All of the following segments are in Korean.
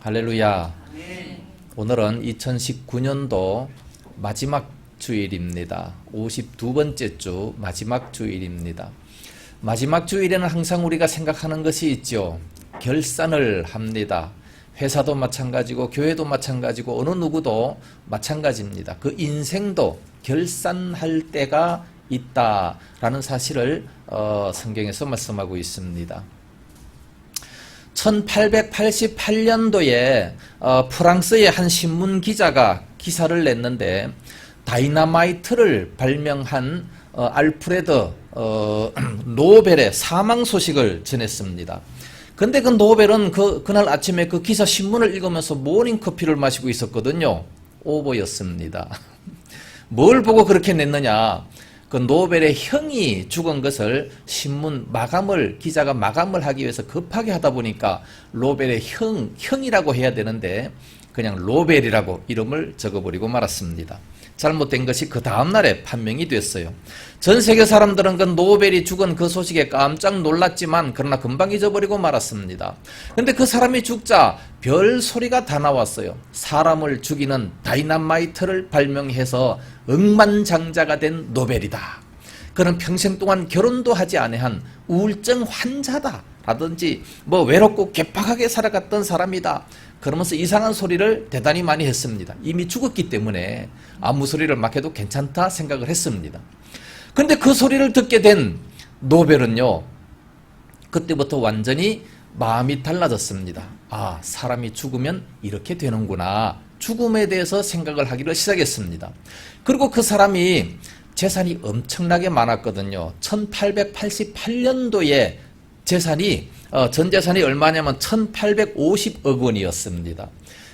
할렐루야. 오늘은 2019년도 마지막 주일입니다. 52번째 주 마지막 주일입니다. 마지막 주일에는 항상 우리가 생각하는 것이 있죠. 결산을 합니다. 회사도 마찬가지고 교회도 마찬가지고 어느 누구도 마찬가지입니다. 그 인생도 결산할 때가 있다라는 사실을 성경에서 말씀하고 있습니다. 1888년도에 프랑스의 한 신문 기자가 기사를 냈는데 다이너마이트를 발명한 알프레드 노벨의 사망 소식을 전했습니다. 근데 그 노벨은 그날 아침에 그 기사 신문을 읽으면서 모닝커피를 마시고 있었거든요. 오보였습니다. 뭘 보고 그렇게 냈느냐? 그 노벨의 형이 죽은 것을 신문 기자가 마감을 하기 위해서 급하게 하다 보니까 노벨의 형이라고 해야 되는데 그냥 로벨이라고 이름을 적어버리고 말았습니다. 잘못된 것이 그 다음날에 판명이 됐어요. 전 세계 사람들은 그 노벨이 죽은 그 소식에 깜짝 놀랐지만 그러나 금방 잊어버리고 말았습니다. 근데 그 사람이 죽자 별 소리가 다 나왔어요. 사람을 죽이는 다이너마이트를 발명해서 억만장자가 된 노벨이다. 그는 평생 동안 결혼도 하지 아니한 우울증 환자다. 라든지 외롭고 괴팍하게 살아갔던 사람이다. 그러면서 이상한 소리를 대단히 많이 했습니다. 이미 죽었기 때문에 아무 소리를 막 해도 괜찮다 생각을 했습니다. 근데 그 소리를 듣게 된 노벨은요, 그때부터 완전히 마음이 달라졌습니다. 아, 사람이 죽으면 이렇게 되는구나. 죽음에 대해서 생각을 하기를 시작했습니다. 그리고 그 사람이 재산이 엄청나게 많았거든요. 1888년도에 전 재산이 얼마냐면 1850억 원이었습니다.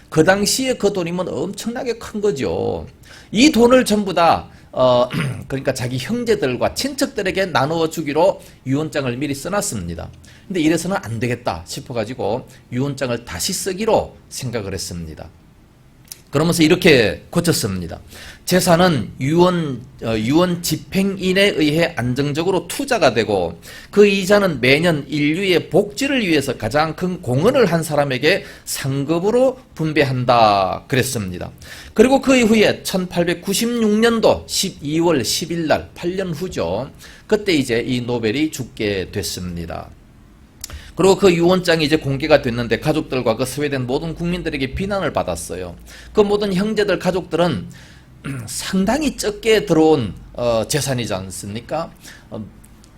그 당시에 그 돈이면 엄청나게 큰 거죠. 이 돈을 전부 다 그러니까 자기 형제들과 친척들에게 나누어 주기로 유언장을 미리 써놨습니다. 근데 이래서는 안 되겠다 싶어가지고 유언장을 다시 쓰기로 생각을 했습니다. 그러면서 이렇게 고쳤습니다. 재산은 유언 집행인에 의해 안정적으로 투자가 되고 그 이자는 매년 인류의 복지를 위해서 가장 큰 공헌을 한 사람에게 상급으로 분배한다 그랬습니다. 그리고 그 이후에 1896년도 12월 10일 날 8년 후죠. 그때 이제 이 노벨이 죽게 됐습니다. 그리고 그 유언장이 이제 공개가 됐는데 가족들과 그 스웨덴 모든 국민들에게 비난을 받았어요. 그 모든 형제들, 가족들은 상당히 적게 들어온 재산이지 않습니까?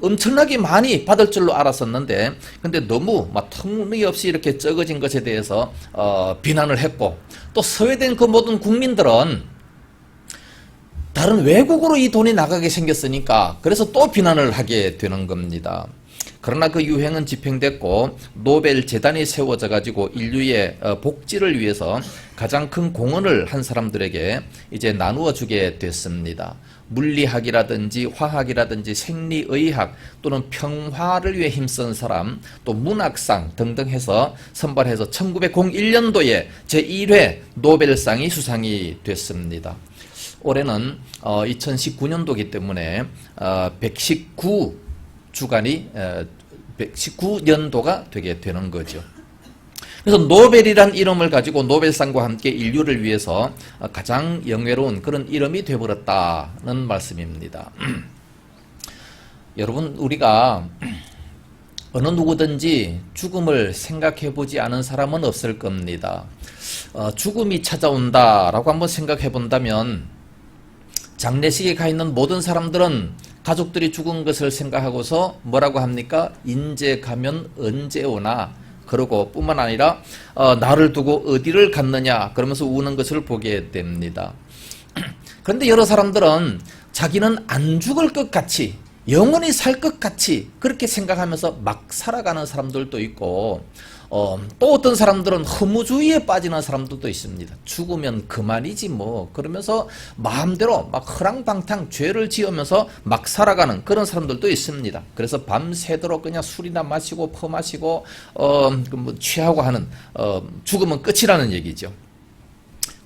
엄청나게 많이 받을 줄로 알았었는데 근데 너무 터무니없이 이렇게 적어진 것에 대해서 비난을 했고, 또 스웨덴 그 모든 국민들은 다른 외국으로 이 돈이 나가게 생겼으니까 그래서 또 비난을 하게 되는 겁니다. 그러나 그 유행은 집행됐고 노벨 재단이 세워져 가지고 인류의 복지를 위해서 가장 큰 공헌을 한 사람들에게 이제 나누어 주게 됐습니다. 물리학이라든지 화학이라든지 생리의학 또는 평화를 위해 힘쓴 사람, 또 문학상 등등 해서 선발해서 1901년도에 제1회 노벨상이 수상이 됐습니다. 올해는 2019년도이기 때문에 119년도가 되게 되는 거죠. 그래서 노벨이란 이름을 가지고 노벨상과 함께 인류를 위해서 가장 영예로운 그런 이름이 되어버렸다는 말씀입니다. 여러분, 우리가 어느 누구든지 죽음을 생각해 보지 않은 사람은 없을 겁니다. 죽음이 찾아온다라고 한번 생각해 본다면 장례식에 가 있는 모든 사람들은 가족들이 죽은 것을 생각하고서 뭐라고 합니까? 인제 가면 언제 오나? 그러고 뿐만 아니라 나를 두고 어디를 갔느냐? 그러면서 우는 것을 보게 됩니다. 그런데 여러 사람들은 자기는 안 죽을 것 같이, 영원히 살 것 같이 그렇게 생각하면서 막 살아가는 사람들도 있고, 또 어떤 사람들은 허무주의에 빠지는 사람들도 있습니다. 죽으면 그만이지 그러면서 마음대로 막 허랑방탕 죄를 지으면서 막 살아가는 그런 사람들도 있습니다. 그래서 밤새도록 그냥 술이나 마시고 퍼마시고 취하고 하는 죽으면 끝이라는 얘기죠.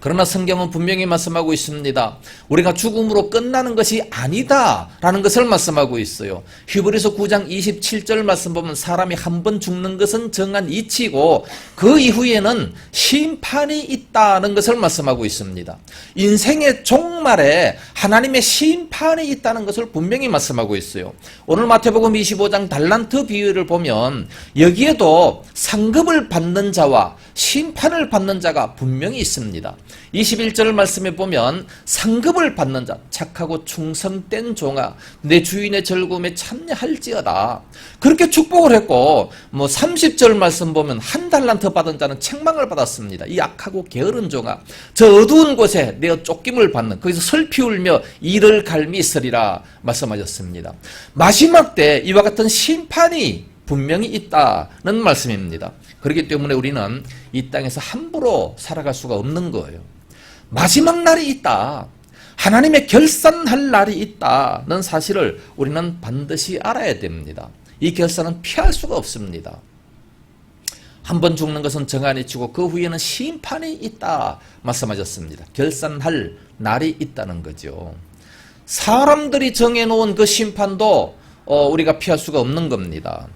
그러나 성경은 분명히 말씀하고 있습니다. 우리가 죽음으로 끝나는 것이 아니다라는 것을 말씀하고 있어요. 히브리서 9장 27절 말씀 보면 사람이 한 번 죽는 것은 정한 이치고 그 이후에는 심판이 있다는 것을 말씀하고 있습니다. 인생의 종말에 하나님의 심판이 있다는 것을 분명히 말씀하고 있어요. 오늘 마태복음 25장 달란트 비유를 보면 여기에도 상급을 받는 자와 심판을 받는 자가 분명히 있습니다. 21절 말씀에 보면 상급을 받는 자, 착하고 충성된 종아 내 주인의 즐거움에 참여할지어다. 그렇게 축복을 했고 30절 말씀 보면 한 달란트 받은 자는 책망을 받았습니다. 이 악하고 게으른 종아 저 어두운 곳에 내어 쫓김을 받는 거기서 슬피 울며 이를 갈미 있으리라 말씀하셨습니다. 마지막 때 이와 같은 심판이 분명히 있다는 말씀입니다. 그렇기 때문에 우리는 이 땅에서 함부로 살아갈 수가 없는 거예요. 마지막 날이 있다. 하나님의 결산할 날이 있다는 사실을 우리는 반드시 알아야 됩니다. 이 결산은 피할 수가 없습니다. 한 번 죽는 것은 정한이치고 그 후에는 심판이 있다 말씀하셨습니다. 결산할 날이 있다는 거죠. 사람들이 정해놓은 그 심판도 우리가 피할 수가 없는 겁니다.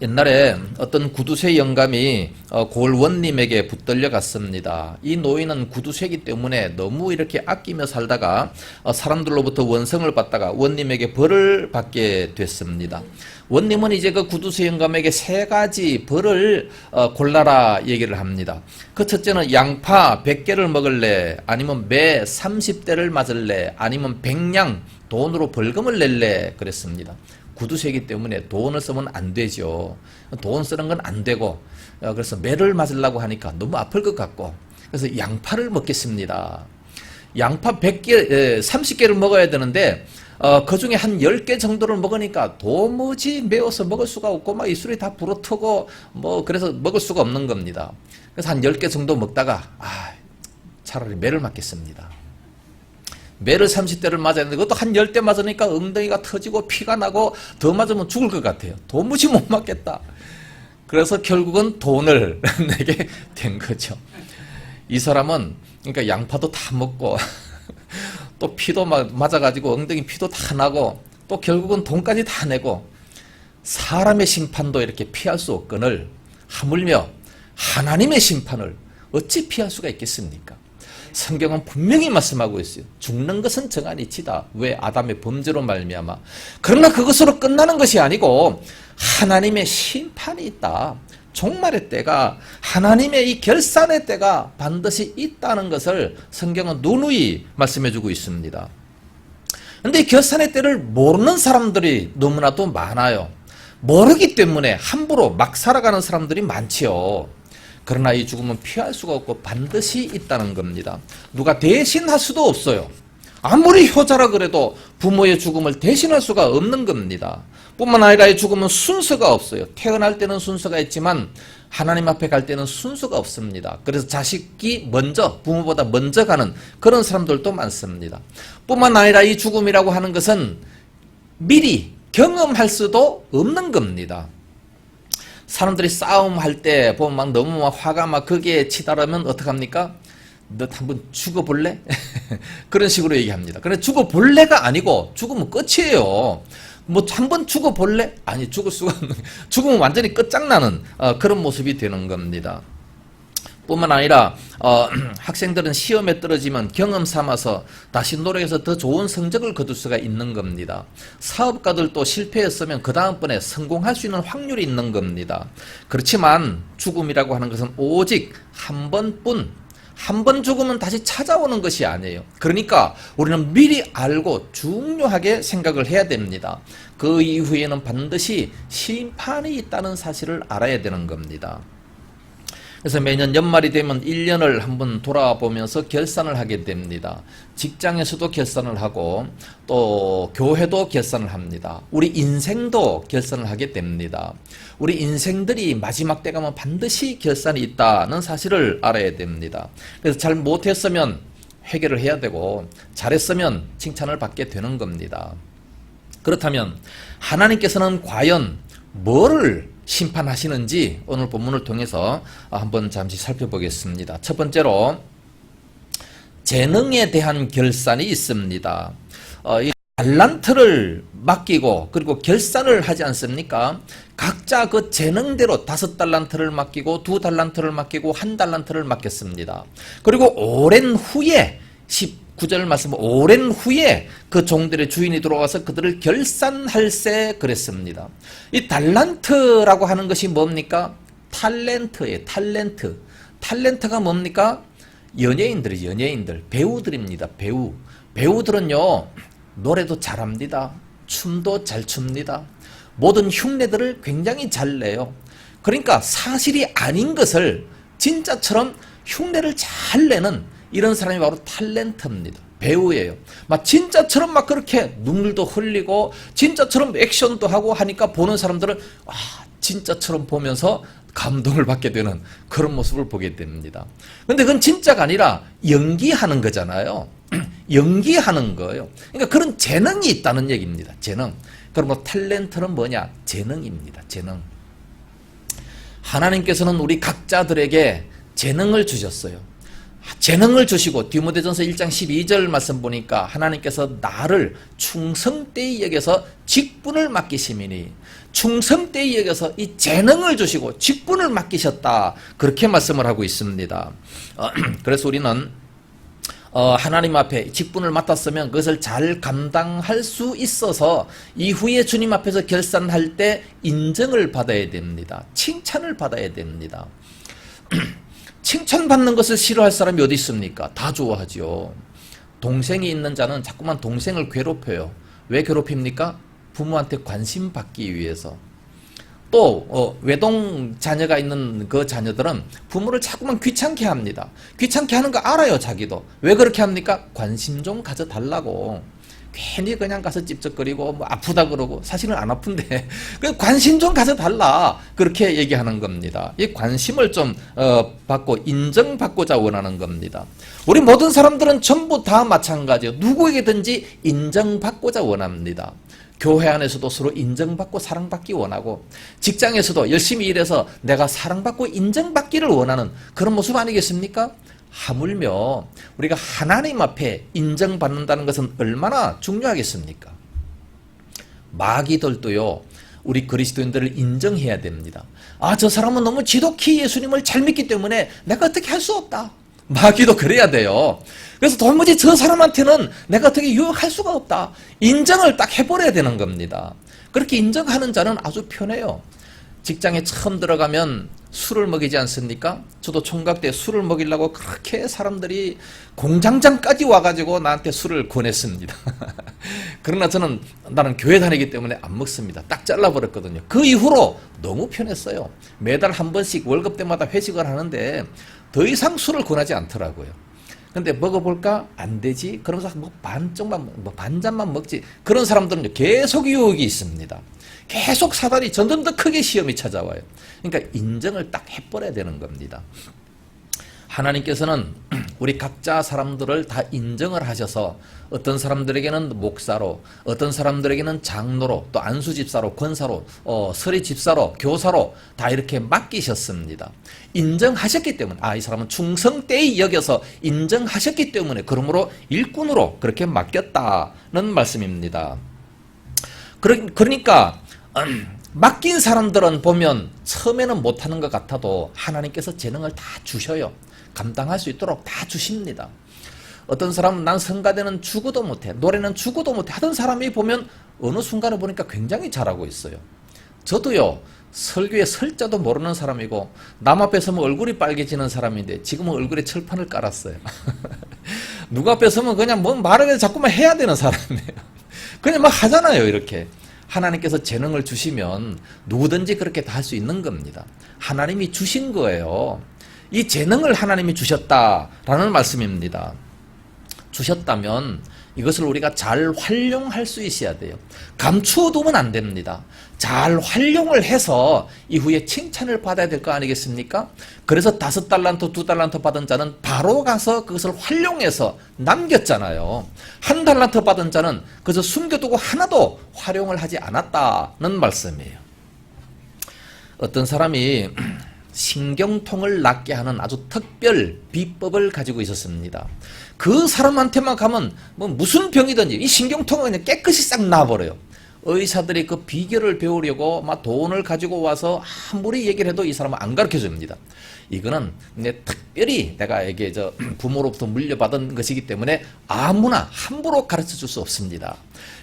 옛날에 어떤 구두쇠 영감이 고을원님에게 붙들려 갔습니다. 이 노인은 구두쇠이기 때문에 너무 이렇게 아끼며 살다가 사람들로부터 원성을 받다가 원님에게 벌을 받게 됐습니다. 원님은 이제 그 구두쇠 영감에게 3가지 벌을 골라라 얘기를 합니다. 그 첫째는 양파 100개를 먹을래, 아니면 매 30대를 맞을래, 아니면 100냥 돈으로 벌금을 낼래 그랬습니다. 구두쇠이기 때문에 돈을 쓰면 안 되죠. 돈 쓰는 건 안 되고 그래서 매를 맞으려고 하니까 너무 아플 것 같고 그래서 양파를 먹겠습니다. 양파 100개, 30개를 먹어야 되는데 그 중에 한 10개 정도를 먹으니까 도무지 매워서 먹을 수가 없고 막 입술이 다 부러뜨고 그래서 먹을 수가 없는 겁니다. 그래서 한 10개 정도 먹다가 차라리 매를 맞겠습니다. 매를 30대를 맞아야 되는데 그것도 한 10대 맞으니까 엉덩이가 터지고 피가 나고 더 맞으면 죽을 것 같아요. 도무지 못 맞겠다. 그래서 결국은 돈을 내게 된 거죠. 이 사람은 그러니까 양파도 다 먹고 또 피도 맞아가지고 엉덩이 피도 다 나고 또 결국은 돈까지 다 내고 사람의 심판도 이렇게 피할 수 없거늘 하물며 하나님의 심판을 어찌 피할 수가 있겠습니까? 성경은 분명히 말씀하고 있어요. 죽는 것은 정한 이치다. 왜? 아담의 범죄로 말미암아. 그러나 그것으로 끝나는 것이 아니고 하나님의 심판이 있다. 종말의 때가 하나님의 이 결산의 때가 반드시 있다는 것을 성경은 누누이 말씀해주고 있습니다. 그런데 이 결산의 때를 모르는 사람들이 너무나도 많아요. 모르기 때문에 함부로 막 살아가는 사람들이 많지요. 그러나 이 죽음은 피할 수가 없고 반드시 있다는 겁니다. 누가 대신할 수도 없어요. 아무리 효자라 그래도 부모의 죽음을 대신할 수가 없는 겁니다. 뿐만 아니라 이 죽음은 순서가 없어요. 태어날 때는 순서가 있지만 하나님 앞에 갈 때는 순서가 없습니다. 그래서 자식이 먼저 부모보다 먼저 가는 그런 사람들도 많습니다. 뿐만 아니라 이 죽음이라고 하는 것은 미리 경험할 수도 없는 겁니다. 사람들이 싸움할 때 보면 막 너무 화가 막 거기에 치달으면 어떡합니까? 너 한번 죽어볼래? 그런 식으로 얘기합니다. 그런데 죽어볼래가 아니고 죽으면 끝이에요. 한번 죽어볼래? 아니 죽을 수가 없는 죽으면 완전히 끝장나는 그런 모습이 되는 겁니다. 뿐만 아니라 학생들은 시험에 떨어지면 경험 삼아서 다시 노력해서 더 좋은 성적을 거둘 수가 있는 겁니다. 사업가들도 실패했으면 그 다음번에 성공할 수 있는 확률이 있는 겁니다. 그렇지만 죽음이라고 하는 것은 오직 한 번뿐, 한 번 죽으면 다시 찾아오는 것이 아니에요. 그러니까 우리는 미리 알고 중요하게 생각을 해야 됩니다. 그 이후에는 반드시 심판이 있다는 사실을 알아야 되는 겁니다. 그래서 매년 연말이 되면 1년을 한번 돌아보면서 결산을 하게 됩니다. 직장에서도 결산을 하고 또 교회도 결산을 합니다. 우리 인생도 결산을 하게 됩니다. 우리 인생들이 마지막 때 가면 반드시 결산이 있다는 사실을 알아야 됩니다. 그래서 잘 못했으면 회개를 해야 되고 잘했으면 칭찬을 받게 되는 겁니다. 그렇다면 하나님께서는 과연 뭐를 심판하시는지 오늘 본문을 통해서 한번 잠시 살펴보겠습니다. 첫 번째로 재능에 대한 결산이 있습니다. 이 달란트를 맡기고 그리고 결산을 하지 않습니까? 각자 그 재능대로 5달란트를 맡기고 2달란트를 맡기고 1달란트를 맡겼습니다. 그리고 오랜 후에 19절 말씀, 오랜 후에 그 종들의 주인이 들어와서 그들을 결산할세 그랬습니다. 이 달란트라고 하는 것이 뭡니까? 탤런트예요. 탤런트. 탤런트가 뭡니까? 연예인들이죠. 연예인들. 배우들입니다. 배우. 배우들은요, 노래도 잘합니다. 춤도 잘 춥니다. 모든 흉내들을 굉장히 잘 내요. 그러니까 사실이 아닌 것을 진짜처럼 흉내를 잘 내는 이런 사람이 바로 탤런트입니다. 배우예요. 막 진짜처럼 막 그렇게 눈물도 흘리고 진짜처럼 액션도 하고 하니까 보는 사람들은 진짜처럼 보면서 감동을 받게 되는 그런 모습을 보게 됩니다. 근데 그건 진짜가 아니라 연기하는 거잖아요. 연기하는 거예요. 그러니까 그런 재능이 있다는 얘기입니다. 재능. 그럼 뭐 탤런트는 뭐냐? 재능입니다. 재능. 하나님께서는 우리 각자들에게 재능을 주셨어요. 재능을 주시고 디모데전서 1장 12절 말씀 보니까 하나님께서 나를 충성되이 여겨서 직분을 맡기심이니, 충성되이 여겨서 이 재능을 주시고 직분을 맡기셨다, 그렇게 말씀을 하고 있습니다. 그래서 우리는 하나님 앞에 직분을 맡았으면 그것을 잘 감당할 수 있어서 이후에 주님 앞에서 결산할 때 인정을 받아야 됩니다. 칭찬을 받아야 됩니다. 칭찬받는 것을 싫어할 사람이 어디 있습니까? 다 좋아하죠. 동생이 있는 자는 자꾸만 동생을 괴롭혀요. 왜 괴롭힙니까? 부모한테 관심 받기 위해서. 또 외동 자녀가 있는 그 자녀들은 부모를 자꾸만 귀찮게 합니다. 귀찮게 하는 거 알아요, 자기도. 왜 그렇게 합니까? 관심 좀 가져달라고. 괜히 그냥 가서 찝쩍거리고 뭐 아프다 그러고 사실은 안 아픈데 관심 좀 가져달라, 그렇게 얘기하는 겁니다. 이 관심을 좀 받고 인정받고자 원하는 겁니다. 우리 모든 사람들은 전부 다 마찬가지예요. 누구에게든지 인정받고자 원합니다. 교회 안에서도 서로 인정받고 사랑받기 원하고, 직장에서도 열심히 일해서 내가 사랑받고 인정받기를 원하는 그런 모습 아니겠습니까? 하물며 우리가 하나님 앞에 인정받는다는 것은 얼마나 중요하겠습니까? 마귀들도요, 우리 그리스도인들을 인정해야 됩니다. 저 사람은 너무 지독히 예수님을 잘 믿기 때문에 내가 어떻게 할 수 없다. 마귀도 그래야 돼요. 그래서 도무지 저 사람한테는 내가 어떻게 유혹할 수가 없다. 인정을 딱 해버려야 되는 겁니다. 그렇게 인정하는 자는 아주 편해요. 직장에 처음 들어가면 술을 먹이지 않습니까? 저도 총각 때 술을 먹이려고 그렇게 사람들이 공장장까지 와가지고 나한테 술을 권했습니다. 그러나 나는 교회 다니기 때문에 안 먹습니다. 딱 잘라버렸거든요. 그 이후로 너무 편했어요. 매달 한 번씩 월급 때마다 회식을 하는데 더 이상 술을 권하지 않더라고요. 근데 먹어볼까? 안 되지? 그러면서 반 잔만 먹지. 그런 사람들은 계속 유혹이 있습니다. 계속 사다리 점점 더 크게 시험이 찾아와요. 그러니까 인정을 딱 해버려야 되는 겁니다. 하나님께서는 우리 각자 사람들을 다 인정을 하셔서 어떤 사람들에게는 목사로, 어떤 사람들에게는 장로로, 또 안수집사로, 권사로, 서리집사로, 교사로 다 이렇게 맡기셨습니다. 인정하셨기 때문에, 이 사람은 충성되이 여겨서 인정하셨기 때문에 그러므로 일꾼으로 그렇게 맡겼다는 말씀입니다. 그러니까 맡긴 사람들은 보면 처음에는 못하는 것 같아도 하나님께서 재능을 다 주셔요. 감당할 수 있도록 다 주십니다. 어떤 사람은 난 성가대는 죽어도 못해, 노래는 죽어도 못해 하던 사람이 보면 어느 순간에 보니까 굉장히 잘하고 있어요. 저도요, 설교에 설자도 모르는 사람이고 남 앞에 서면 얼굴이 빨개지는 사람인데 지금은 얼굴에 철판을 깔았어요. 누구 앞에 서면 그냥 뭐 말을 자꾸만 해야 되는 사람이에요. 그냥 막 하잖아요, 이렇게. 하나님께서 재능을 주시면 누구든지 그렇게 다 할 수 있는 겁니다. 하나님이 주신 거예요. 이 재능을 하나님이 주셨다라는 말씀입니다. 주셨다면 이것을 우리가 잘 활용할 수 있어야 돼요. 감추어 두면 안 됩니다. 잘 활용을 해서 이후에 칭찬을 받아야 될 거 아니겠습니까? 그래서 5달란트, 2달란트 받은 자는 바로 가서 그것을 활용해서 남겼잖아요. 1달란트 받은 자는 그것을 숨겨두고 하나도 활용을 하지 않았다는 말씀이에요. 어떤 사람이 신경통을 낫게 하는 아주 특별 비법을 가지고 있었습니다. 그 사람한테만 가면 뭐 무슨 병이든지 이 신경통은 그냥 깨끗이 싹 나버려요. 의사들이 그 비결을 배우려고 막 돈을 가지고 와서 아무리 얘기를 해도 이 사람은 안 가르쳐 줍니다. 이거는 특별히 내가 이게 부모로부터 물려받은 것이기 때문에 아무나 함부로 가르쳐 줄 수 없습니다.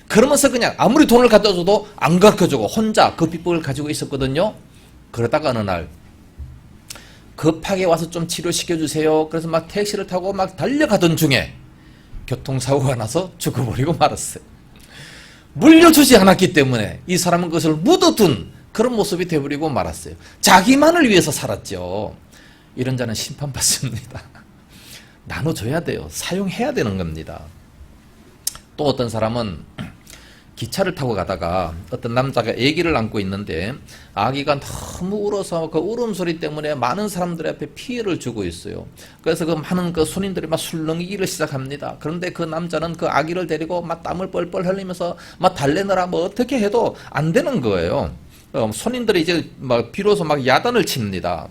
그러면서 그냥 아무리 돈을 갖다 줘도 안 가르쳐 주고 혼자 그 비법을 가지고 있었거든요. 그러다가 어느 날 급하게 와서 좀 치료시켜 주세요. 그래서 막 택시를 타고 막 달려가던 중에 교통사고가 나서 죽어버리고 말았어요. 물려주지 않았기 때문에 이 사람은 그것을 묻어둔 그런 모습이 되어버리고 말았어요. 자기만을 위해서 살았죠. 이런 자는 심판받습니다. 나눠줘야 돼요. 사용해야 되는 겁니다. 또 어떤 사람은 기차를 타고 가다가 어떤 남자가 아기를 안고 있는데 아기가 너무 울어서 그 울음소리 때문에 많은 사람들 앞에 피해를 주고 있어요. 그래서 그 많은 그 손님들이 막 술렁이기를 시작합니다. 그런데 그 남자는 그 아기를 데리고 막 땀을 뻘뻘 흘리면서 막 달래느라 뭐 어떻게 해도 안 되는 거예요. 손님들이 이제 막 비로소 막 야단을 칩니다.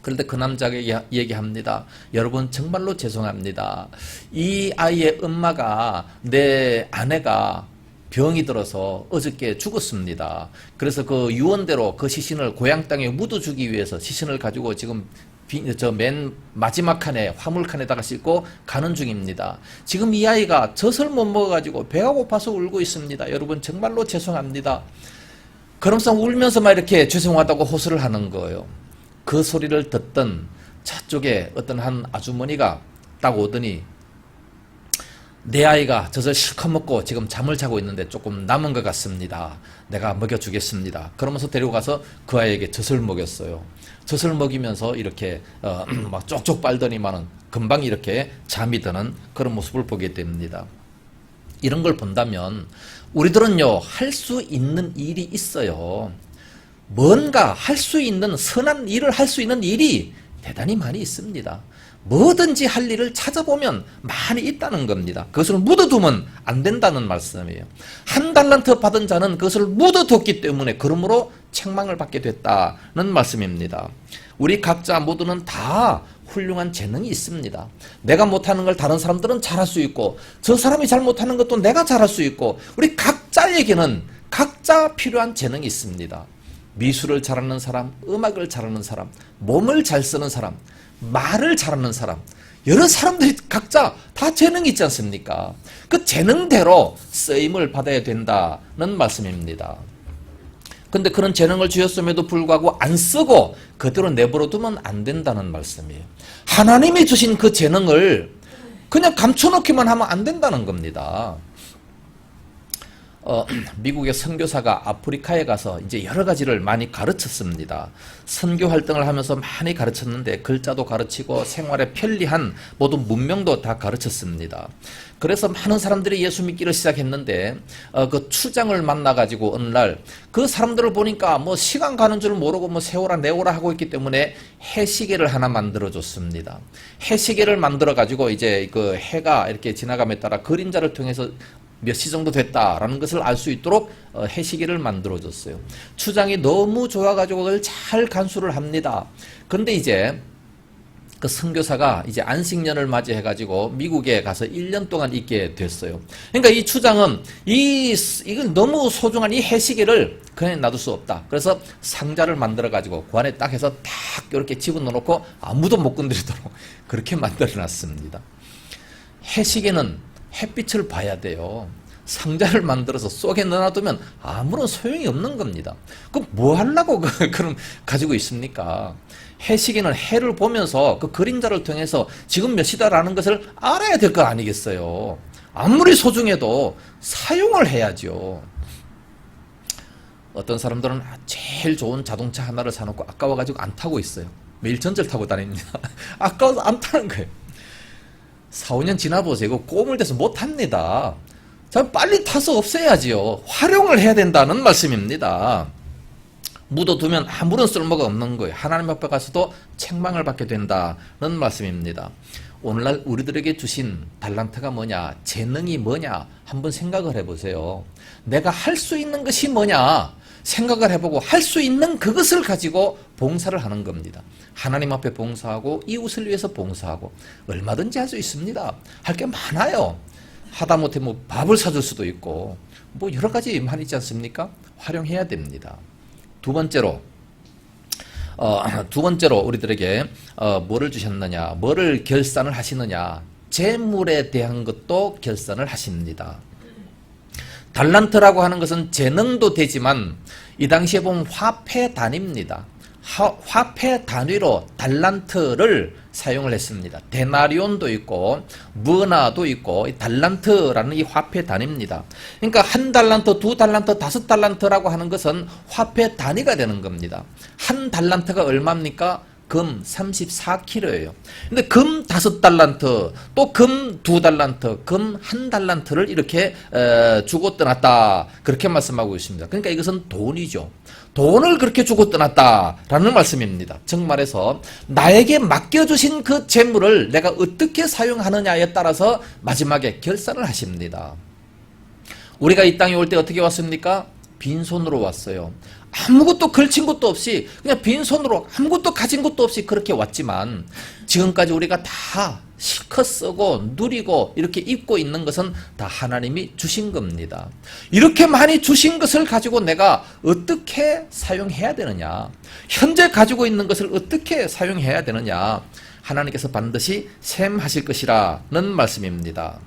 그런데 그 남자에게 얘기합니다. 여러분 정말로 죄송합니다. 이 아이의 엄마가 내 아내가 병이 들어서 어저께 죽었습니다. 그래서 그 유언대로 그 시신을 고향 땅에 묻어주기 위해서 시신을 가지고 지금 맨 마지막 칸에 화물칸에다가 싣고 가는 중입니다. 지금 이 아이가 젖을 못 먹어가지고 배가 고파서 울고 있습니다. 여러분 정말로 죄송합니다. 그러면서 울면서 막 이렇게 죄송하다고 호소를 하는 거예요. 그 소리를 듣던 저쪽에 어떤 한 아주머니가 딱 오더니 내 아이가 젖을 실컷 먹고 지금 잠을 자고 있는데 조금 남은 것 같습니다. 내가 먹여주겠습니다. 그러면서 데리고 가서 그 아이에게 젖을 먹였어요. 젖을 먹이면서 이렇게 막 쪽쪽 빨더니만은 금방 이렇게 잠이 드는 그런 모습을 보게 됩니다. 이런 걸 본다면 우리들은요 할 수 있는 일이 있어요. 뭔가 할 수 있는 선한 일을 할 수 있는 일이 대단히 많이 있습니다. 뭐든지 할 일을 찾아보면 많이 있다는 겁니다. 그것을 묻어두면 안 된다는 말씀이에요. 한 달란트 받은 자는 그것을 묻어뒀기 때문에 그러므로 책망을 받게 됐다는 말씀입니다. 우리 각자 모두는 다 훌륭한 재능이 있습니다. 내가 못하는 걸 다른 사람들은 잘할 수 있고 저 사람이 잘 못하는 것도 내가 잘할 수 있고 우리 각자에게는 각자 필요한 재능이 있습니다. 미술을 잘하는 사람, 음악을 잘하는 사람, 몸을 잘 쓰는 사람, 말을 잘하는 사람, 여러 사람들이 각자 다 재능이 있지 않습니까? 그 재능대로 쓰임을 받아야 된다는 말씀입니다. 근데 그런 재능을 주셨음에도 불구하고 안 쓰고 그대로 내버려 두면 안 된다는 말씀이에요. 하나님이 주신 그 재능을 그냥 감춰놓기만 하면 안 된다는 겁니다. 미국의 선교사가 아프리카에 가서 이제 여러 가지를 많이 가르쳤습니다. 선교 활동을 하면서 많이 가르쳤는데 글자도 가르치고 생활에 편리한 모든 문명도 다 가르쳤습니다. 그래서 많은 사람들이 예수 믿기를 시작했는데 그 추장을 만나가지고 어느 날 그 사람들을 보니까 뭐 시간 가는 줄 모르고 뭐 세오라 내오라 하고 있기 때문에 해시계를 하나 만들어줬습니다. 해시계를 만들어가지고 이제 그 해가 이렇게 지나감에 따라 그림자를 통해서 몇 시 정도 됐다라는 것을 알 수 있도록 해시계를 만들어줬어요. 추장이 너무 좋아가지고 그걸 잘 간수를 합니다. 그런데 이제 그 선교사가 이제 안식년을 맞이해가지고 미국에 가서 1년 동안 있게 됐어요. 그러니까 이 추장은 이걸 너무 소중한 이 해시계를 그냥 놔둘 수 없다. 그래서 상자를 만들어가지고 그 안에 딱 해서 딱 이렇게 집어넣어놓고 아무도 못 건드리도록 그렇게 만들어놨습니다. 해시계는 햇빛을 봐야 돼요. 상자를 만들어서 속에 넣어놔두면 아무런 소용이 없는 겁니다. 그럼 뭐 하려고 그럼 가지고 있습니까? 해시계는 해를 보면서 그 그림자를 통해서 지금 몇 시다라는 것을 알아야 될 거 아니겠어요? 아무리 소중해도 사용을 해야죠. 어떤 사람들은 제일 좋은 자동차 하나를 사놓고 아까워가지고 안 타고 있어요. 매일 전철 타고 다닙니다. 아까워서 안 타는 거예요. 4, 5년 지나보세요. 이거 꼬물대서 못 탑니다. 자, 빨리 타서 없애야지요. 활용을 해야 된다는 말씀입니다. 묻어두면 아무런 쓸모가 없는 거예요. 하나님 앞에 가서도 책망을 받게 된다는 말씀입니다. 오늘날 우리들에게 주신 달란트가 뭐냐, 재능이 뭐냐 한번 생각을 해보세요. 내가 할 수 있는 것이 뭐냐, 생각을 해보고 할 수 있는 그것을 가지고 봉사를 하는 겁니다. 하나님 앞에 봉사하고 이웃을 위해서 봉사하고 얼마든지 할 수 있습니다. 할 게 많아요. 하다못해 뭐 밥을 사줄 수도 있고 뭐 여러 가지 많이 있지 않습니까? 활용해야 됩니다. 두 번째로 우리들에게 뭐를 주셨느냐, 뭐를 결산을 하시느냐, 재물에 대한 것도 결산을 하십니다. 달란트라고 하는 것은 재능도 되지만 이 당시에 보면 화폐 단위입니다. 화폐 단위로 달란트를 사용을 했습니다. 데나리온도 있고 머나도 있고 달란트라는 이 화폐 단위입니다. 그러니까 한 달란트, 두 달란트, 다섯 달란트라고 하는 것은 화폐 단위가 되는 겁니다. 한 달란트가 얼마입니까? 금 34kg예요. 근데 금 5달란트, 또 금 2달란트, 금 1달란트를 이렇게 주고 떠났다. 그렇게 말씀하고 있습니다. 그러니까 이것은 돈이죠. 돈을 그렇게 주고 떠났다라는 말씀입니다. 정말해서 나에게 맡겨주신 그 재물을 내가 어떻게 사용하느냐에 따라서 마지막에 결산을 하십니다. 우리가 이 땅에 올 때 어떻게 왔습니까? 빈손으로 왔어요. 아무것도 걸친 것도 없이 그냥 빈손으로 아무것도 가진 것도 없이 그렇게 왔지만 지금까지 우리가 다 실컷 쓰고 누리고 이렇게 입고 있는 것은 다 하나님이 주신 겁니다. 이렇게 많이 주신 것을 가지고 내가 어떻게 사용해야 되느냐, 현재 가지고 있는 것을 어떻게 사용해야 되느냐, 하나님께서 반드시 셈하실 것이라는 말씀입니다.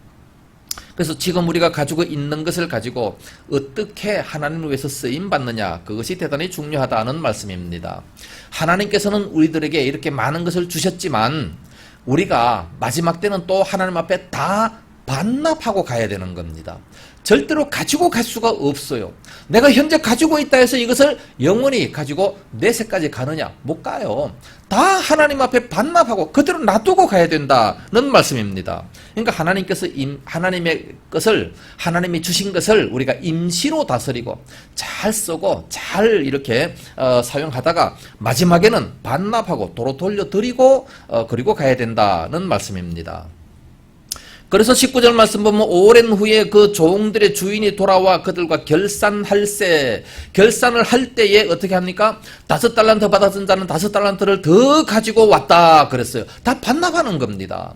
그래서 지금 우리가 가지고 있는 것을 가지고 어떻게 하나님을 위해서 쓰임받느냐, 그것이 대단히 중요하다는 말씀입니다. 하나님께서는 우리들에게 이렇게 많은 것을 주셨지만 우리가 마지막 때는 또 하나님 앞에 다 반납하고 가야 되는 겁니다. 절대로 가지고 갈 수가 없어요. 내가 현재 가지고 있다 해서 이것을 영원히 가지고 내세까지 가느냐? 못 가요. 다 하나님 앞에 반납하고 그대로 놔두고 가야 된다는 말씀입니다. 그러니까 하나님께서 하나님의 것을, 하나님이 주신 것을 우리가 임시로 다스리고 잘 쓰고 잘 이렇게 사용하다가 마지막에는 반납하고 도로 돌려드리고 그리고 가야 된다는 말씀입니다. 그래서 19절 말씀 보면 오랜 후에 그 종들의 주인이 돌아와 그들과 결산할세, 결산을 할 때에 어떻게 합니까? 5달란트 받았던 자는 5달란트를 더 가지고 왔다 그랬어요. 다 반납하는 겁니다.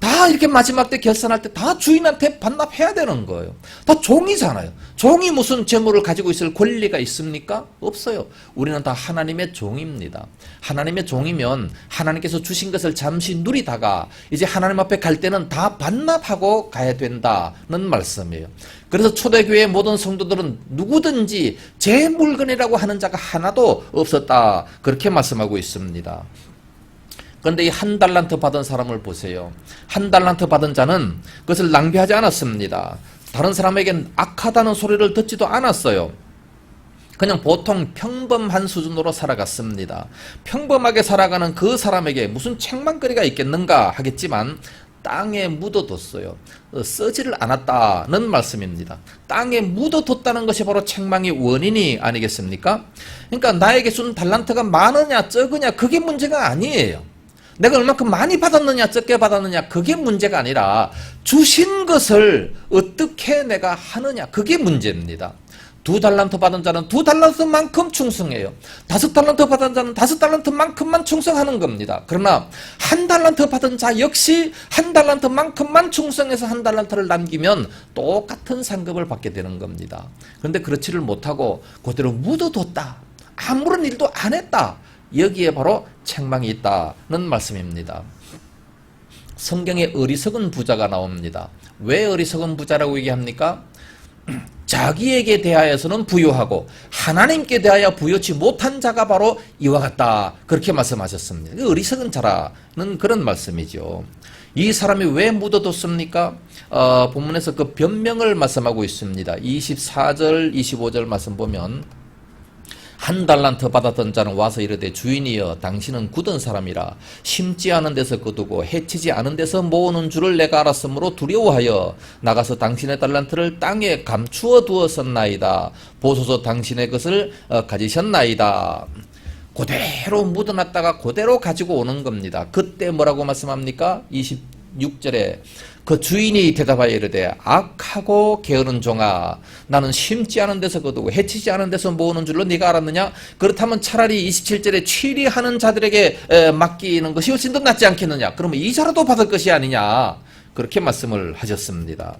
다 이렇게 마지막 때 결산할 때 다 주인한테 반납해야 되는 거예요. 다 종이잖아요. 종이 무슨 재물을 가지고 있을 권리가 있습니까? 없어요. 우리는 다 하나님의 종입니다. 하나님의 종이면 하나님께서 주신 것을 잠시 누리다가 이제 하나님 앞에 갈 때는 다 반납하고 가야 된다는 말씀이에요. 그래서 초대교회의 모든 성도들은 누구든지 제 물건이라고 하는 자가 하나도 없었다. 그렇게 말씀하고 있습니다. 그런데 이 1달란트 받은 사람을 보세요. 1달란트 받은 자는 그것을 낭비하지 않았습니다. 다른 사람에겐 악하다는 소리를 듣지도 않았어요. 그냥 보통 평범한 수준으로 살아갔습니다. 평범하게 살아가는 그 사람에게 무슨 책망거리가 있겠는가 하겠지만 땅에 묻어뒀어요. 쓰지를 않았다는 말씀입니다. 땅에 묻어뒀다는 것이 바로 책망의 원인이 아니겠습니까? 그러니까 나에게 준 달란트가 많으냐 적으냐 그게 문제가 아니에요. 내가 얼마큼 많이 받았느냐 적게 받았느냐 그게 문제가 아니라 주신 것을 어떻게 내가 하느냐 그게 문제입니다. 2달란트 받은 자는 2달란트만큼 충성해요. 5달란트 받은 자는 5달란트만큼만 충성하는 겁니다. 그러나 1달란트 받은 자 역시 1달란트만큼만 충성해서 1달란트를 남기면 똑같은 상급을 받게 되는 겁니다. 그런데 그렇지를 못하고 그대로 묻어뒀다. 아무런 일도 안 했다. 여기에 바로 책망이 있다는 말씀입니다. 성경에 어리석은 부자가 나옵니다. 왜 어리석은 부자라고 얘기합니까? 자기에게 대하여서는 부유하고 하나님께 대하여 부유치 못한 자가 바로 이와 같다. 그렇게 말씀하셨습니다. 어리석은 자라는 그런 말씀이죠. 이 사람이 왜 묻어뒀습니까? 본문에서 그 변명을 말씀하고 있습니다. 24절, 25절 말씀 보면 1달란트 받았던 자는 와서 이르되 주인이여 당신은 굳은 사람이라 심지 않은 데서 거두고 해치지 않은 데서 모으는 줄을 내가 알았으므로 두려워하여 나가서 당신의 달란트를 땅에 감추어 두었었나이다. 보소서 당신의 것을 가지셨나이다. 그대로 묻어놨다가 그대로 가지고 오는 겁니다. 그때 뭐라고 말씀합니까? 26절에 그 주인이 대답하여 이르되 악하고 게으른 종아, 나는 심지 않은 데서 거두고 해치지 않은 데서 모으는 줄로 네가 알았느냐? 그렇다면 차라리 27절에 취리하는 자들에게 맡기는 것이 훨씬 더 낫지 않겠느냐? 그러면 이자라도 받을 것이 아니냐? 그렇게 말씀을 하셨습니다.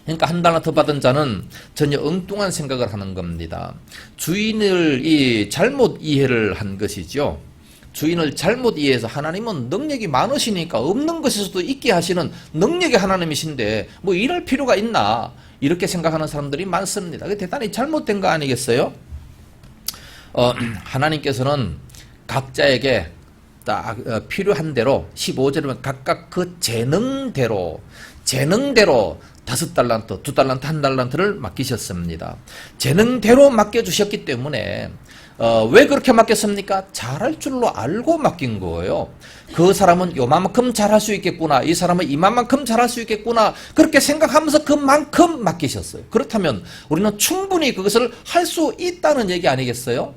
그러니까 한 달란트 받은 자는 전혀 엉뚱한 생각을 하는 겁니다. 주인을 잘못 이해를 한 것이죠. 주인을 잘못 이해해서 하나님은 능력이 많으시니까 없는 것에서도 있게 하시는 능력의 하나님이신데 뭐 이럴 필요가 있나, 이렇게 생각하는 사람들이 많습니다. 그게 대단히 잘못된 거 아니겠어요? 하나님께서는 각자에게 딱 필요한 대로 15절에 보면 각각 그 재능대로 5달란트, 2달란트, 1달란트를 맡기셨습니다. 재능대로 맡겨주셨기 때문에 왜 그렇게 맡겼습니까? 잘할 줄로 알고 맡긴 거예요. 그 사람은 요만큼 잘할 수 있겠구나, 이 사람은 이만큼 잘할 수 있겠구나, 그렇게 생각하면서 그만큼 맡기셨어요. 그렇다면 우리는 충분히 그것을 할 수 있다는 얘기 아니겠어요?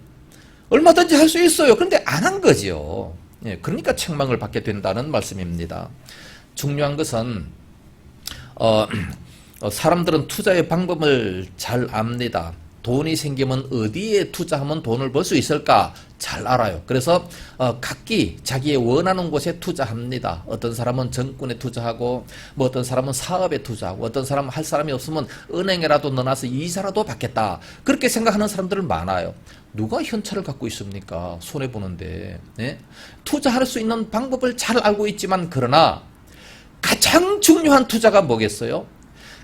얼마든지 할 수 있어요. 그런데 안 한 거죠. 그러니까 책망을 받게 된다는 말씀입니다. 중요한 것은 사람들은 투자의 방법을 잘 압니다. 돈이 생기면 어디에 투자하면 돈을 벌 수 있을까 잘 알아요. 그래서 각기 자기의 원하는 곳에 투자합니다. 어떤 사람은 정권에 투자하고, 뭐 어떤 사람은 사업에 투자하고, 어떤 사람은 할 사람이 없으면 은행에라도 넣어놔서 이자라도 받겠다, 그렇게 생각하는 사람들은 많아요. 누가 현찰을 갖고 있습니까? 손해보는데. 네? 투자할 수 있는 방법을 잘 알고 있지만, 그러나 가장 중요한 투자가 뭐겠어요?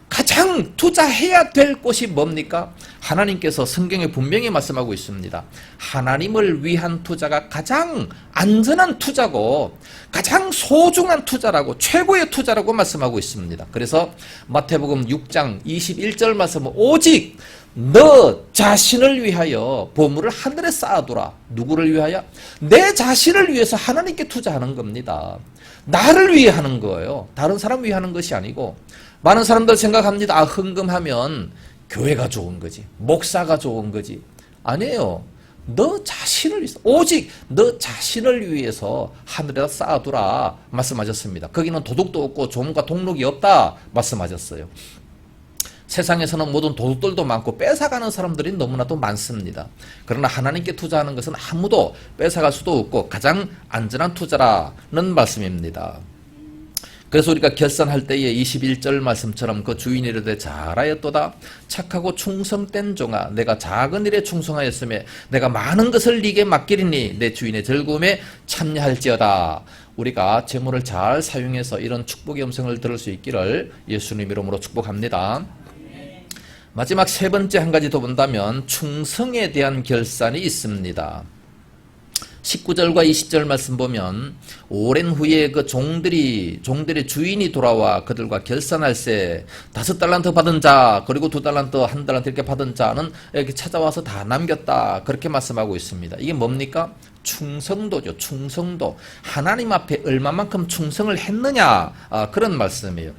가장 투자해야 될 곳이 뭡니까? 하나님께서 성경에 분명히 말씀하고 있습니다. 하나님을 위한 투자가 가장 안전한 투자고 가장 소중한 투자라고, 최고의 투자라고 말씀하고 있습니다. 그래서 마태복음 6장 21절 말씀은 오직 너 자신을 위하여 보물을 하늘에 쌓아두라. 누구를 위하여? 내 자신을 위해서 하나님께 투자하는 겁니다. 나를 위해 하는 거예요. 다른 사람 위해 하는 것이 아니고. 많은 사람들 생각합니다. 헌금하면 교회가 좋은 거지, 목사가 좋은 거지. 아니에요. 너 자신을 위해서, 오직 너 자신을 위해서 하늘에다 쌓아두라 말씀하셨습니다. 거기는 도둑도 없고 조문과 동록이 없다 말씀하셨어요. 세상에서는 모든 도둑들도 많고 뺏어가는 사람들이 너무나도 많습니다. 그러나 하나님께 투자하는 것은 아무도 뺏어갈 수도 없고 가장 안전한 투자라는 말씀입니다. 그래서 우리가 결산할 때에 21절 말씀처럼 그 주인이 이르되 잘하였도다 착하고 충성된 종아, 내가 작은 일에 충성하였으며 내가 많은 것을 네게 맡기리니 내 주인의 즐거움에 참여할지어다. 우리가 재물을 잘 사용해서 이런 축복의 음성을 들을 수 있기를 예수님 이름으로 축복합니다. 마지막 세 번째 한 가지 더 본다면 충성에 대한 결산이 있습니다. 19절과 20절 말씀 보면 오랜 후에 그 종들의 주인이 돌아와 그들과 결산할세 5달란트 받은 자, 그리고 2달란트, 1달란트 이렇게 받은 자는 이렇게 찾아와서 다 남겼다, 그렇게 말씀하고 있습니다. 이게 뭡니까? 충성도죠. 충성도. 하나님 앞에 얼마만큼 충성을 했느냐, 그런 말씀이에요.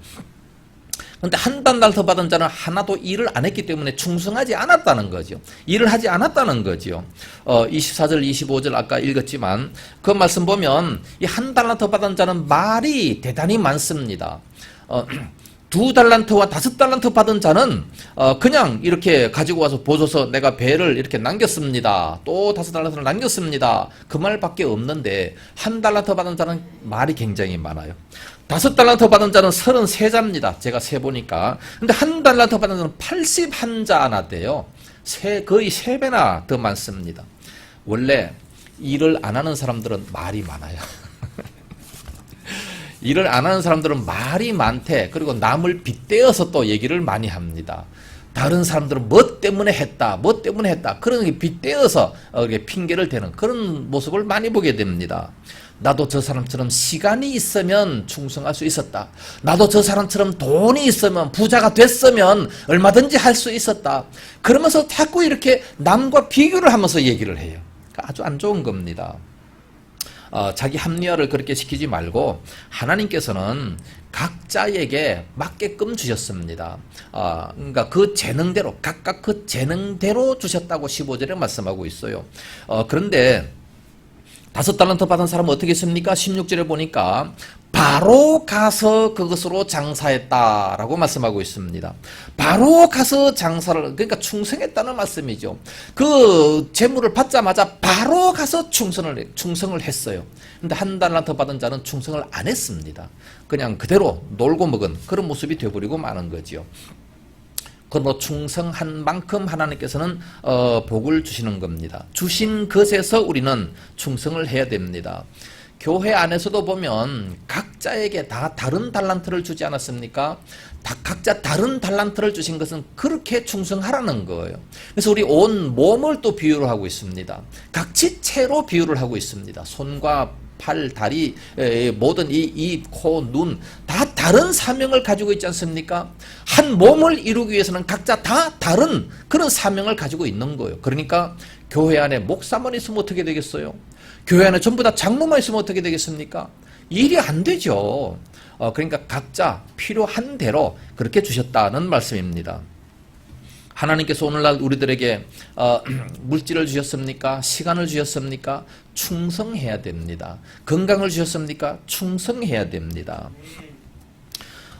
그런데 1달란트 받은 자는 하나도 일을 안 했기 때문에 충성하지 않았다는 거죠. 일을 하지 않았다는 거죠. 24절, 25절 아까 읽었지만 그 말씀 보면 이 1달란트 받은 자는 말이 대단히 많습니다. 2달란트와 5달란트 받은 자는 그냥 이렇게 가지고 와서 보소서 내가 배를 이렇게 남겼습니다. 또 5달란트를 남겼습니다. 그 말밖에 없는데 1달란트 받은 자는 말이 굉장히 많아요. 5달란트 받은 자는 33자입니다. 제가 세보니까. 근데 1달란트 받은 자는 81자 나대요. 거의 3배나 더 많습니다. 원래 일을 안 하는 사람들은 말이 많아요. 일을 안 하는 사람들은 말이 많대. 그리고 남을 빗대어서 또 얘기를 많이 합니다. 다른 사람들은 뭐 때문에 했다, 뭐 때문에 했다, 그런 게 빗대어서 핑계를 대는 그런 모습을 많이 보게 됩니다. 나도 저 사람처럼 시간이 있으면 충성할 수 있었다. 나도 저 사람처럼 돈이 있으면, 부자가 됐으면 얼마든지 할 수 있었다. 그러면서 자꾸 이렇게 남과 비교를 하면서 얘기를 해요. 아주 안 좋은 겁니다. 자기 합리화를 그렇게 시키지 말고 하나님께서는 각자에게 맞게끔 주셨습니다. 그러니까 그 재능대로, 각각 그 재능대로 주셨다고 15절에 말씀하고 있어요. 그런데 5달란트 받은 사람은 어떻게 했습니까? 16절에 보니까 바로 가서 그것으로 장사했다라고 말씀하고 있습니다. 바로 가서 장사를, 그러니까 충성했다는 말씀이죠. 그 재물을 받자마자 바로 가서 충성을 했어요. 근데 한 달란트 받은 자는 충성을 안 했습니다. 그냥 그대로 놀고 먹은 그런 모습이 되어버리고 마는 거죠. 그러므로 충성한 만큼 하나님께서는 복을 주시는 겁니다. 주신 것에서 우리는 충성을 해야 됩니다. 교회 안에서도 보면 각자에게 다 다른 달란트를 주지 않았습니까? 각자 다른 달란트를 주신 것은 그렇게 충성하라는 거예요. 그래서 우리 온 몸을 또 비유를 하고 있습니다. 각 지체로 비유를 하고 있습니다. 손과 팔, 다리, 모든 이 입, 코, 눈 다 다른 사명을 가지고 있지 않습니까? 한 몸을 이루기 위해서는 각자 다 다른 그런 사명을 가지고 있는 거예요. 그러니까 교회 안에 목사만 있으면 어떻게 되겠어요? 교회 안에 전부 다 장로만 있으면 어떻게 되겠습니까? 일이 안 되죠. 그러니까 각자 필요한 대로 그렇게 주셨다는 말씀입니다. 하나님께서 오늘날 우리들에게 물질을 주셨습니까? 시간을 주셨습니까? 충성해야 됩니다. 건강을 주셨습니까? 충성해야 됩니다.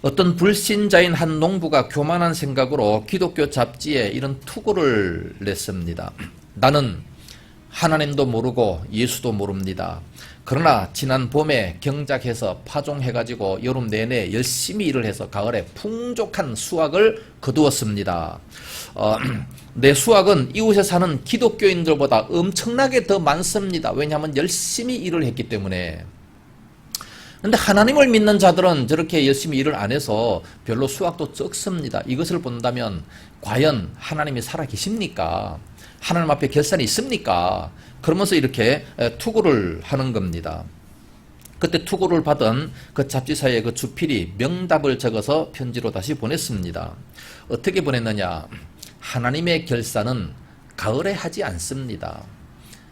어떤 불신자인 한 농부가 교만한 생각으로 기독교 잡지에 이런 투고를 냈습니다. 나는 하나님도 모르고 예수도 모릅니다. 그러나 지난 봄에 경작해서 파종해가지고 여름 내내 열심히 일을 해서 가을에 풍족한 수확을 거두었습니다. 내 수확은 이웃에 사는 기독교인들보다 엄청나게 더 많습니다. 왜냐하면 열심히 일을 했기 때문에. 그런데 하나님을 믿는 자들은 저렇게 열심히 일을 안 해서 별로 수확도 적습니다. 이것을 본다면 과연 하나님이 살아계십니까? 하나님 앞에 결산이 있습니까? 그러면서 이렇게 투고를 하는 겁니다. 그때 투고를 받은 그 잡지사의 그 주필이 명답을 적어서 편지로 다시 보냈습니다. 어떻게 보냈느냐? 하나님의 결산은 가을에 하지 않습니다.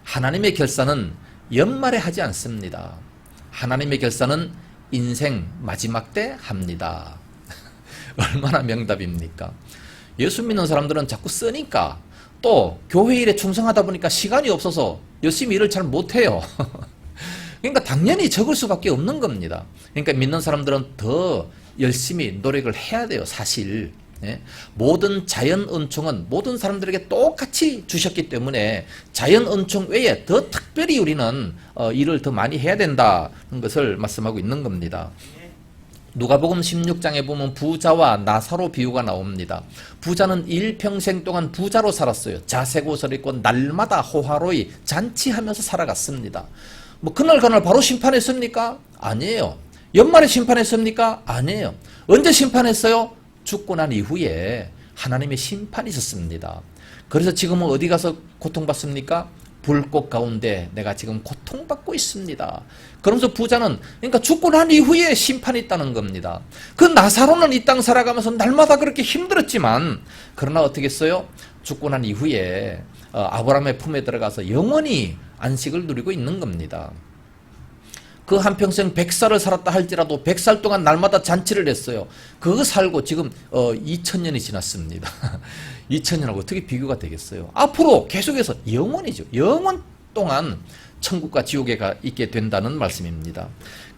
하나님의 결산은 연말에 하지 않습니다. 하나님의 결산은 인생 마지막 때 합니다. 얼마나 명답입니까? 예수 믿는 사람들은 자꾸 쓰니까 또 교회 일에 충성하다 보니까 시간이 없어서 열심히 일을 잘 못해요. 그러니까 당연히 적을 수밖에 없는 겁니다. 그러니까 믿는 사람들은 더 열심히 노력을 해야 돼요. 사실 모든 자연 은총은 모든 사람들에게 똑같이 주셨기 때문에 자연 은총 외에 더 특별히 우리는 일을 더 많이 해야 된다는 것을 말씀하고 있는 겁니다. 누가복음 16장에 보면 부자와 나사로 비유가 나옵니다. 부자는 일평생 동안 부자로 살았어요. 자색 옷을 입고 날마다 호화로이 잔치하면서 살아갔습니다. 뭐 그날 바로 심판했습니까? 아니에요. 연말에 심판했습니까? 아니에요. 언제 심판했어요? 죽고 난 이후에 하나님의 심판이 있었습니다. 그래서 지금은 어디 가서 고통받습니까? 불꽃 가운데 내가 지금 고통받고 있습니다. 그러면서 부자는 그러니까 죽고 난 이후에 심판이 있다는 겁니다. 그 나사로는 이 땅 살아가면서 날마다 그렇게 힘들었지만 그러나 어떻게 했어요? 죽고 난 이후에 아브라함의 품에 들어가서 영원히 안식을 누리고 있는 겁니다. 그 한평생 100살을 살았다 할지라도 100살 동안 날마다 잔치를 했어요. 그거 살고 지금 2000년이 지났습니다. 2000년하고 어떻게 비교가 되겠어요? 앞으로 계속해서 영원이죠. 영원 동안 천국과 지옥에 있게 된다는 말씀입니다.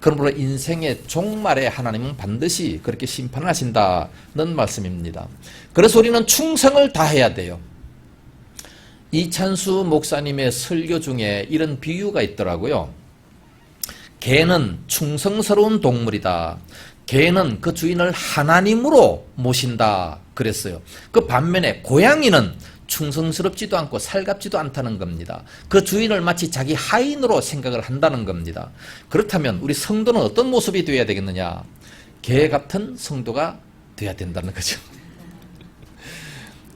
그러므로 인생의 종말에 하나님은 반드시 그렇게 심판을 하신다는 말씀입니다. 그래서 우리는 충성을 다해야 돼요. 이찬수 목사님의 설교 중에 이런 비유가 있더라고요. 개는 충성스러운 동물이다. 개는 그 주인을 하나님으로 모신다 그랬어요. 그 반면에 고양이는 충성스럽지도 않고 살갑지도 않다는 겁니다. 그 주인을 마치 자기 하인으로 생각을 한다는 겁니다. 그렇다면 우리 성도는 어떤 모습이 되어야 되겠느냐? 개 같은 성도가 되어야 된다는 거죠.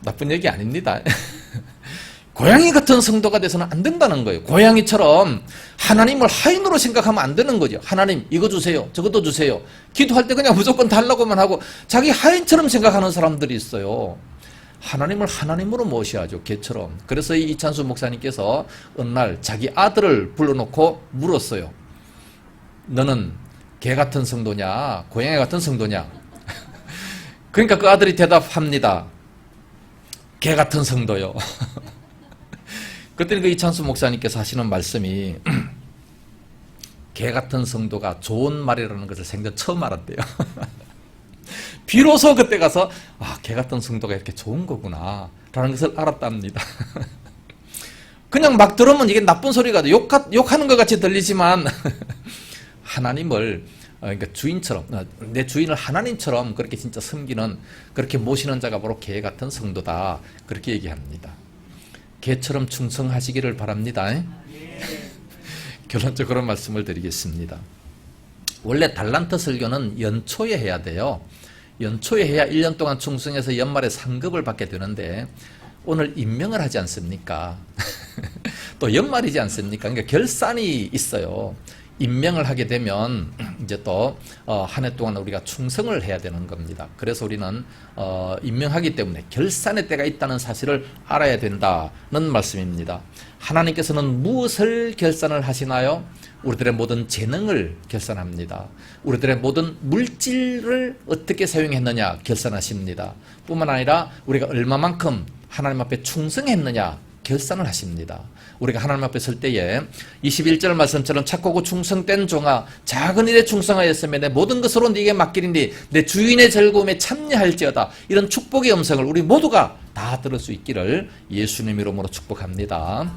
나쁜 얘기 아닙니다. 고양이 같은 성도가 돼서는 안 된다는 거예요. 고양이처럼 하나님을 하인으로 생각하면 안 되는 거죠. 하나님 이거 주세요. 저것도 주세요. 기도할 때 그냥 무조건 달라고만 하고 자기 하인처럼 생각하는 사람들이 있어요. 하나님을 하나님으로 모셔야죠. 개처럼. 그래서 이 이찬수 목사님께서 어느 날 자기 아들을 불러놓고 물었어요. 너는 개 같은 성도냐? 고양이 같은 성도냐? 그러니까 그 아들이 대답합니다. 개 같은 성도요. 그때는 그 이찬수 목사님께서 하시는 말씀이 개 같은 성도가 좋은 말이라는 것을 생전 처음 알았대요. 비로소 그때 가서 개 같은 성도가 이렇게 좋은 거구나 라는 것을 알았답니다. 그냥 막 들으면 이게 나쁜 소리가 욕하는 것 같이 들리지만 하나님을 그러니까 주인처럼 내 주인을 하나님처럼 그렇게 진짜 섬기는 그렇게 모시는 자가 바로 개 같은 성도다 그렇게 얘기합니다. 개처럼 충성하시기를 바랍니다. 결론적으로 말씀을 드리겠습니다. 원래 달란트 설교는 연초에 해야 돼요. 연초에 해야 1년 동안 충성해서 연말에 상급을 받게 되는데 오늘 임명을 하지 않습니까? 또 연말이지 않습니까? 그러니까 결산이 있어요. 임명을 하게 되면 이제 또 한 해 동안 우리가 충성을 해야 되는 겁니다. 그래서 우리는 임명하기 때문에 결산의 때가 있다는 사실을 알아야 된다는 말씀입니다. 하나님께서는 무엇을 결산을 하시나요? 우리들의 모든 재능을 결산합니다. 우리들의 모든 물질을 어떻게 사용했느냐 결산하십니다. 뿐만 아니라 우리가 얼마만큼 하나님 앞에 충성했느냐 결산을 하십니다. 우리가 하나님 앞에 설 때에 21절 말씀처럼 착하고 충성된 종아 작은 일에 충성하였으며 내 모든 것으로 네게 맡기리니 내 주인의 즐거움에 참여할지어다. 이런 축복의 음성을 우리 모두가 다 들을 수 있기를 예수님 이름으로 축복합니다.